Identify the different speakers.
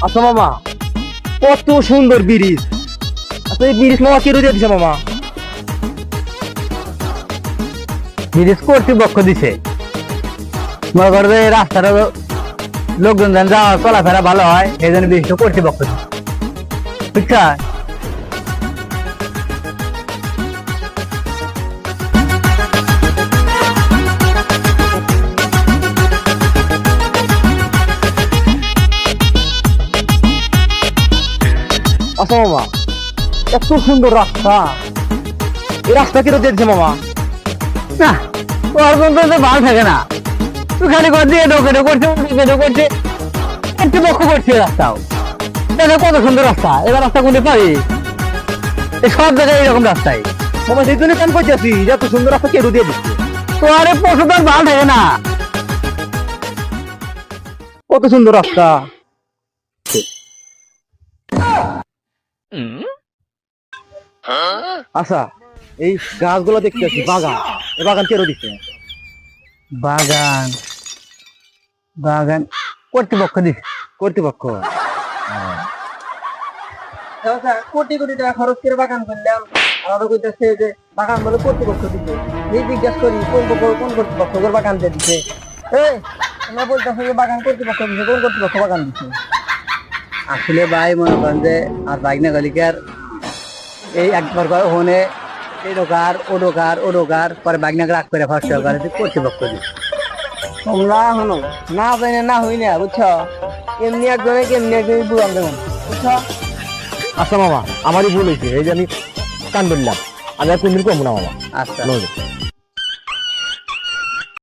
Speaker 1: আচ্ছা মামা, কত সুন্দর ব্রিজ। আচ্ছা এই ব্রিজ মামা কে দিয়ে দিছে মামা?
Speaker 2: ব্রিজ কর্তৃপক্ষ দিছে। মনে করবে রাস্তাটা লোকজন যেন যাওয়া চলাফেরা ভালো হয়, এই জন্য ব্রিজটা কর্তৃপক্ষ দিছে, বুঝছা?
Speaker 1: আচ্ছা মামা, এত সুন্দর রাস্তা, এই রাস্তা কে দিয়ে দিছে মামা?
Speaker 2: না, তোর বন্ধু তো ভালো থাকে না, তুই খালি করছি এডো করছে কর্তৃপক্ষ করছে রাস্তাও। দেখো কত সুন্দর রাস্তা, এবার রাস্তা কোনটা পারি? এই সব জায়গায় এইরকম রাস্তায়।
Speaker 1: মামা সেই জন্য কান করতেছি, এত সুন্দর রাস্তা কে দিয়ে দিচ্ছে?
Speaker 2: তোর পশু তো ভালো থাকে না।
Speaker 1: কত সুন্দর রাস্তা। আচ্ছা এই গাছগুলো দেখতেছি বাগান, এই বাগান কে দিচ্ছে?
Speaker 2: বাগান কর্তৃপক্ষ দিচ্ছে।
Speaker 1: কর্তৃপক্ষ। কোটি কোটি টাকা খরচ করে বাগান করলাম, আমাদের কইতেছে যে বাগান বলে কর্তৃপক্ষ দিচ্ছে। এই জিজ্ঞেস করি কোন কর্তৃপক্ষ বাগান দিয়ে দিচ্ছে? আমরা বলতেছি যে বাগান কর্তৃপক্ষ দিচ্ছে, কোন কর্তৃপক্ষ বাগান দিচ্ছে?
Speaker 2: আসলে ভাই মনে করেন যে আর বাইক না গলিকার এই একবার করে হনে এই ডোকার ও ডোকার পরে বাইক না রাখ করে ফার্স্ট করে কর্তৃপক্ষ দিচ্ছে।
Speaker 1: তোমরা হনো না জানি না হই না, বুঝছো? এমনি একজনে কেমনি একজনে বুঝান দেবেন, বুঝছো? আচ্ছা মামা, আমারই ভুল হয়েছে, এই যে আমি কান ধরলাম, আমি আর কোনদিন কমবো না মামা।
Speaker 2: আচ্ছা।